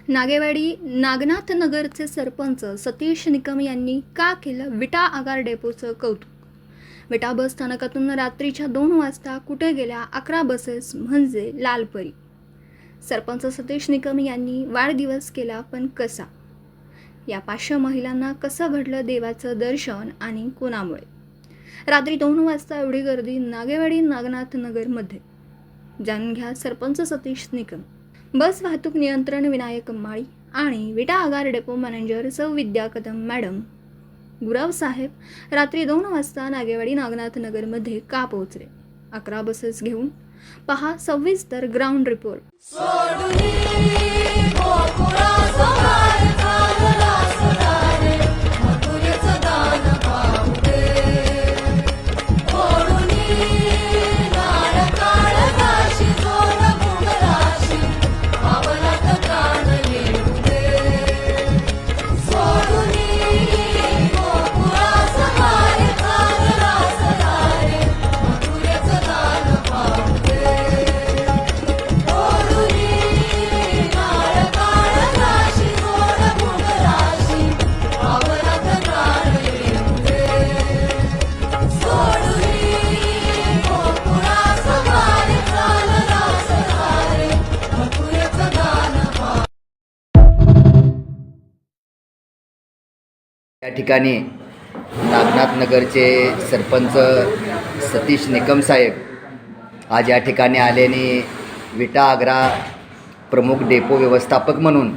नागेवाडी नागनाथ नगरचे सरपंच सतीश निकम यांनी का केलं विटा आगार डेपोचं कौतुक. विटा बस स्थानकातून रात्रीच्या 2 वाजता कुठे गेल्या 11 बसेस म्हणजे लालपरी. सरपंच सतीश निकम यांनी वाढदिवस केला पण कसा. या 500 महिलांना कसं घडलं देवाचं दर्शन आणि कोणामुळे. रात्री 2 वाजता एवढी गर्दी नागेवाडी नागनाथ नगरमध्ये. जाणून घ्या सरपंच सतीश निकम, बस वाहतूक नियंत्रण विनायक माळी आणि विटा आगार डेपो मॅनेजर सौ विद्या कदम मॅडम. गुराव साहेब रात्री 2 वाजता नागेवाडी नागनाथ नगरमध्ये का पोहोचले. 11 बसेस घेऊन. पहा सविस्तर ग्राउंड रिपोर्ट. या ठिकाणी नागनाथ नगरचे सरपंच सतीश निकम साहेब आज या ठिकाणी आल्याने विटा आग्रा प्रमुख डेपो व्यवस्थापक म्हणून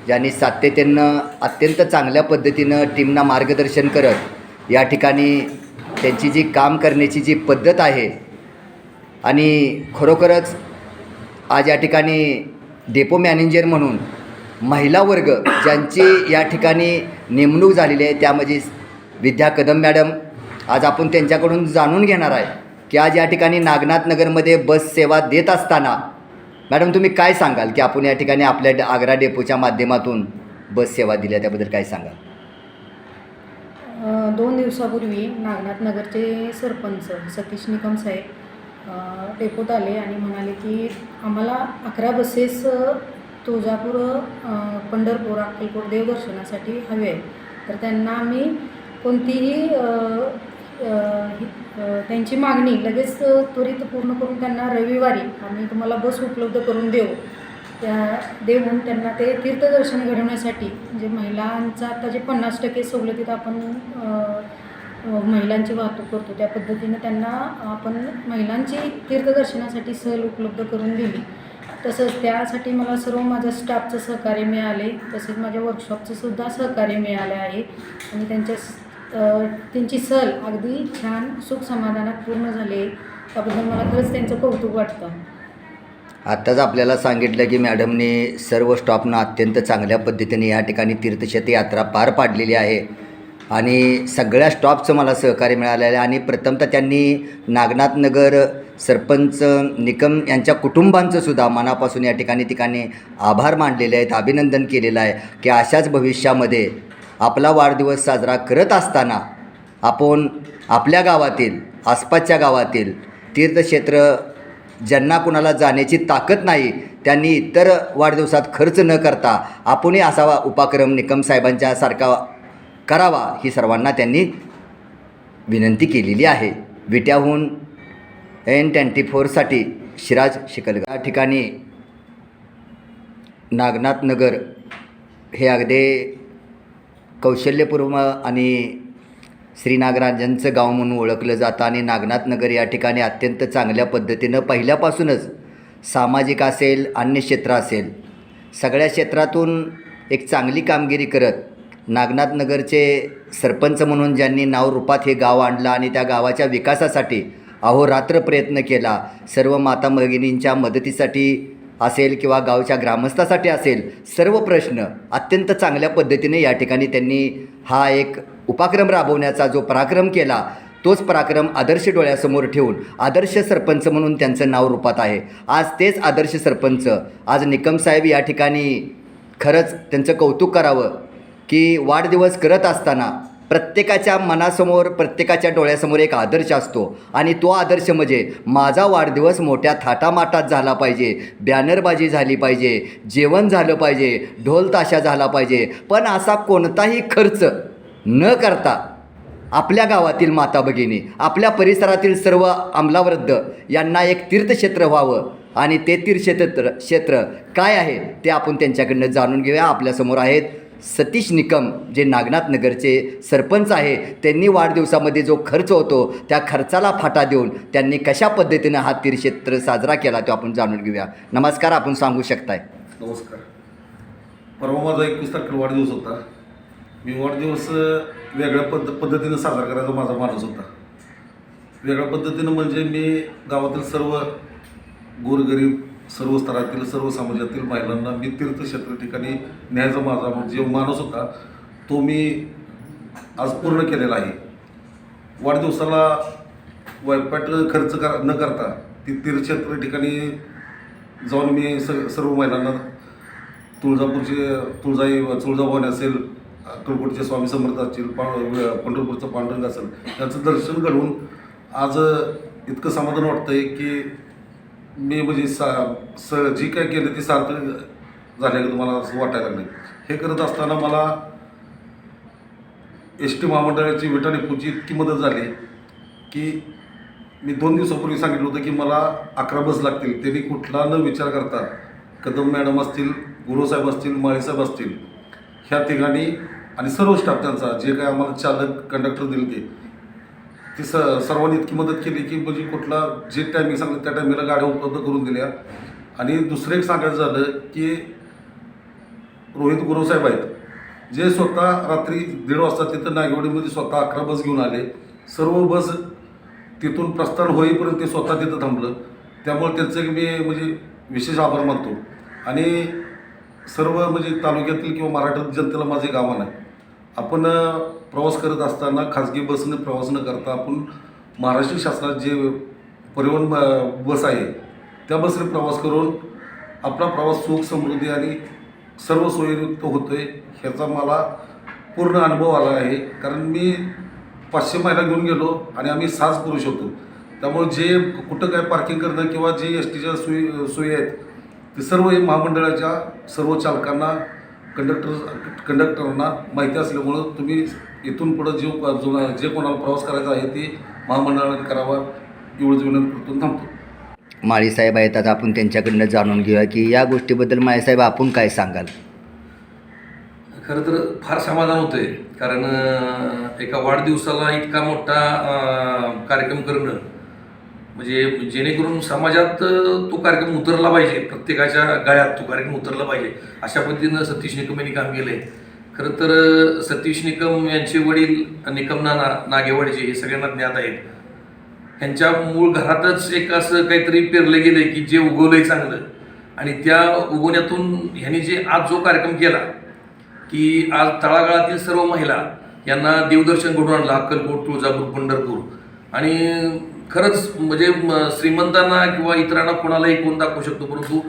ज्यांनी सातत्यानं अत्यंत चांगल्या पद्धतीनं टीमना मार्गदर्शन करत या ठिकाणी त्यांची जी काम करण्याची जी पद्धत आहे आणि खरोखरच आज या ठिकाणी डेपो मॅनेजर म्हणून महिला वर्ग ज्यांची या ठिकाणी नेमणूक झालेली आहे त्यामध्ये विद्या कदम मॅडम. आज आपण त्यांच्याकडून जाणून घेणार आहे की आज या ठिकाणी नागनाथ नगरमध्ये बस सेवा देत असताना मॅडम तुम्ही काय सांगाल की आपण या ठिकाणी आपल्या आग्रा डेपोच्या माध्यमातून बस सेवा दिल्या त्याबद्दल काय सांगाल. 2 दिवसापूर्वी नागनाथ नगरचे सरपंच सतीश निकम साहेब डेपोत आले आणि म्हणाले की आम्हाला 11 बसेस तुळजापूर, पंढरपूर, अक्कलकोट देवदर्शनासाठी हवे आहे. तर त्यांना आम्ही कोणतीही त्यांची मागणी लगेच त्वरित पूर्ण करून त्यांना रविवारी आम्ही तुम्हाला बस उपलब्ध करून देऊन त्यांना ते तीर्थदर्शन घडवण्यासाठी म्हणजे महिलांचा आता जे 50% सवलतीत आपण महिलांची वाहतूक करतो त्या पद्धतीनं त्यांना आपण महिलांची तीर्थदर्शनासाठी सहल उपलब्ध करून दिली. तसंच त्यासाठी मला सर्व माझ्या स्टाफचं सहकार्य मिळाले, तसेच माझ्या वर्कशॉपचं सुद्धा सहकार्य मिळालं आहे आणि त्यांची सहल अगदी छान सुख समाधानात पूर्ण झाली आहे. त्याबद्दल मला खरंच त्यांचं कौतुक वाटतं. आत्ताच आपल्याला सांगितलं की मॅडमने सर्व स्टाफनं अत्यंत चांगल्या पद्धतीने या ठिकाणी तीर्थक्षेत्र यात्रा पार पाडलेली आहे आणि सगळ्या स्टाफचं मला सहकार्य मिळालेलं आहे. आणि प्रथमतः त्यांनी नागनाथ नगर सरपंच निकम यांच्या कुटुंबांचं सुद्धा मनापासून या ठिकाणी आभार मानलेले आहेत, अभिनंदन केलेलं आहे की अशाच भविष्यामध्ये आपला वाढदिवस साजरा करत असताना आपण आपल्या गावातील आसपासच्या गावातील तीर्थक्षेत्र ज्यांना कुणाला जाण्याची ताकद नाही त्यांनी इतर वाढदिवसात खर्च न करता आपणही असा उपक्रम निकम साहेबांच्या सारखा करावा ही सर्वांना त्यांनी विनंती केलेली आहे. विट्याहून N24साठी शिराज शिकलगार. या ठिकाणी नागनाथ नगर हे अगदी कौशल्यपूर्ण आणि श्रीनागराजांचं गाव म्हणून ओळखलं जातं आणि नागनाथ नगर या ठिकाणी अत्यंत चांगल्या पद्धतीनं पहिल्यापासूनच सामाजिक असेल, अन्य क्षेत्र असेल, सगळ्या क्षेत्रातून एक चांगली कामगिरी करत नागनाथ नगरचे सरपंच म्हणून ज्यांनी नावरूपात हे गाव आणलं आणि त्या गावाच्या विकासासाठी अहोरात्र प्रयत्न केला. सर्व माता भगिनींच्या मदतीसाठी असेल किंवा गावच्या ग्रामस्थासाठी असेल, सर्व प्रश्न अत्यंत चांगल्या पद्धतीने या ठिकाणी त्यांनी हा एक उपक्रम राबवण्याचा जो पराक्रम केला तोच पराक्रम आदर्श डोळ्यासमोर ठेवून आदर्श सरपंच म्हणून त्यांचं नाव रूपात आहे. आज तेच आदर्श सरपंच आज निकम साहेब या ठिकाणी खरंच त्यांचं कौतुक करावं की वाढदिवस करत असताना प्रत्येकाच्या मनासमोर प्रत्येकाच्या डोळ्यासमोर एक आदर्श असतो आणि तो आदर्श म्हणजे माझा वाढदिवस मोठ्या थाटामाटात झाला पाहिजे, बॅनरबाजी झाली पाहिजे, जेवण झालं पाहिजे, ढोल ताशा झाला पाहिजे, पण असा कोणताही खर्च न करता आपल्या गावातील माता भगिनी, आपल्या परिसरातील सर्व अमलावृद्ध यांना एक तीर्थक्षेत्र व्हावं आणि ते तीर्थक्षेत्र काय आहे ते आपण त्यांच्याकडनं जाणून घेऊया. आपल्यासमोर आहेत सतीश निकम, जे नागनाथ नगरचे सरपंच आहे. त्यांनी वाढदिवसामध्ये जो खर्च होतो त्या खर्चाला फाटा देऊन त्यांनी कशा पद्धतीनं हा तीर्थक्षेत्र साजरा केला तो आपण जाणून घेऊया. नमस्कार, आपण सांगू शकताय? नमस्कार. परवा माझा 21 तारखेला वाढदिवस होता. मी वाढदिवस वेगळ्या पद्धतीनं साजरा करायचा माझा मानस होता. वेगळ्या पद्धतीनं म्हणजे मी गावातील सर्व गोरगरीब, सर्व स्तरातील, सर्व समाजातील महिलांना मी तीर्थक्षेत्र ठिकाणी न्यायचा माझा जो मानस होता तो मी आज पूर्ण केलेला आहे. वाढदिवसाला वायपाट खर्च न करता ती तीर्थक्षेत्र ठिकाणी जाऊन मी सर्व महिलांना तुळजाभवानी असेल, अक्कलकोटचे स्वामी समर्थ असतील, पंढरपूरचं पांडुरंग असेल, त्यांचं दर्शन घडवून आज इतकं समाधान वाटतं आहे की मी म्हणजे जी काय केलं ती सार्थक झाल्याचं मला असं वाटायला लागलं. हे करत असताना मला ST महामंडळाची विटा डेपोची इतकी मदत झाली की मी 2 दिवसापूर्वी सांगितलं होतं की मला 11 बस लागतील. त्यांनी कुठला न विचार करता कदम मॅडम असतील, गुरुसाहेब असतील, माळीसाहेब असतील, ह्या ठिकाणी आणि सर्व स्टाफ त्यांचा जे काय आम्हाला चालक कंडक्टर दिले ती सर्वांनी इतकी मदत केली की म्हणजे कुठला जे टायमिंग सांगितलं त्या टायमिंगला गाड्या उपलब्ध करून दिल्या. आणि दुसरं एक सांगायचं झालं की रोहित गुरुसाहेब आहेत, जे स्वतः रात्री 1:30 वाजता तिथं नागेवाडीमध्ये स्वतः 11 बस घेऊन आले. सर्व बस तिथून प्रस्थान होईपर्यंत ते स्वतः तिथं थांबलं. त्यामुळे त्यांचं मी म्हणजे विशेष आभार मानतो. आणि सर्व म्हणजे तालुक्यातील किंवा मराठी जनतेला माझे एक आव्हान आहे, आपण प्रवास करत असताना खाजगी बसने प्रवास न करता आपण महाराष्ट्र शासनात जे परिवहन बस आहे त्या बसने प्रवास करून आपला प्रवास सुख, समृद्धी आणि सर्व सोयीयुक्त होतो आहे ह्याचा मला पूर्ण अनुभव आला आहे. कारण मी 500 महिला घेऊन गेलो आणि आम्ही 6 पुरुष होतो. त्यामुळे जे कुठं काय पार्किंग करणं किंवा जे STच्या सोयी आहेत ते सर्व हे महामंडळाच्या सर्व चालकांना, कंडक्टरांना माहिती असल्यामुळं तुम्ही इथून पुढं जे कोणाला प्रवास करायचा आहे ते महामंडळाने करावा एवढंच विनंती करून थांबतो. माळीसाहेब आहेत, आता आपण त्यांच्याकडनं जाणून घेऊया की या गोष्टीबद्दल माळीसाहेब आपण काय सांगाल? खरं तर फार समाधान होतं आहे, कारण एका वाढदिवसाला इतका मोठा कार्यक्रम करणं म्हणजे जेणेकरून समाजात तो कार्यक्रम उतरला पाहिजे, प्रत्येकाच्या गळ्यात तो कार्यक्रम उतरला पाहिजे अशा पद्धतीनं सतीश निकम यांनी काम केलं आहे. खरं तर सतीश निकम यांचे वडील निकम नागेवाडीचे हे सगळ्यांना ज्ञात आहेत. ह्यांच्या मूळ घरातच एक असं काहीतरी पेरलं गेलं की जे उगवलंय चांगलं, आणि त्या उगवण्यातून ह्यांनी जे आज जो कार्यक्रम केला की आज तळागाळातील सर्व महिला यांना देवदर्शन घडवून आणलं, अक्कलकोट, तुळजापूर, पंढरपूर. आणि खरंच म्हणजे श्रीमंतांना किंवा इतरांना कोणालाही कोण दाखवू शकतो, परंतु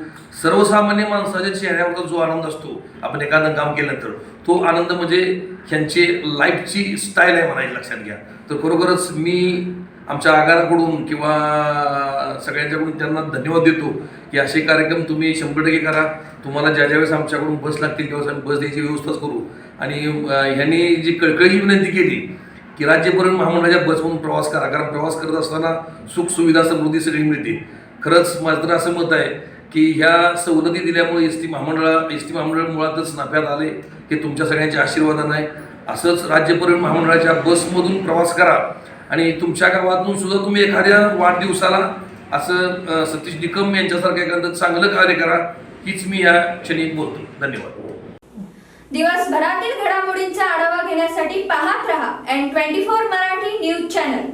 सर्वसामान्य माणसाच्या चेहऱ्यावर जो आनंद असतो आपण एखादं काम केल्यानंतर, तो आनंद म्हणजे ह्यांचे लाईफची स्टाईल आहे म्हणायची, लक्षात घ्या. तर खरोखरच मी आमच्या आगाराकडून किंवा सगळ्यांच्याकडून त्यांना धन्यवाद देतो की असे कार्यक्रम तुम्ही 100% करा. तुम्हाला ज्यावेळेस आमच्याकडून बस लागतील त्यावेळेस आम्ही बस द्यायची व्यवस्थाच करू. आणि ह्यांनी जी कळकळीची विनंती केली की राज्य परिवहन महामंडळाच्या बसमधून प्रवास करा, कारण प्रवास करत असताना सुखसुविधा, समृद्धी सगळी मिळते. खरंच माझं तर असं मत आहे की ह्या सवलती दिल्यामुळे एस टी महामंडळ मुळातच नफ्यात आले, हे तुमच्या सगळ्यांच्या आशीर्वादानं आहे. असंच राज्य परिवहन महामंडळाच्या बसमधून प्रवास करा आणि तुमच्या गावातून सुद्धा तुम्ही एखाद्या वाढदिवसाला असं सतीश निकम यांच्यासारखं एखादं चांगलं कार्य करा, हीच मी या क्षणी बोलतो. धन्यवाद. दिवसभरातील घडामोडींचा आढावा घेण्यासाठी पाहत रहा N24 मराठी न्यूज चॅनल.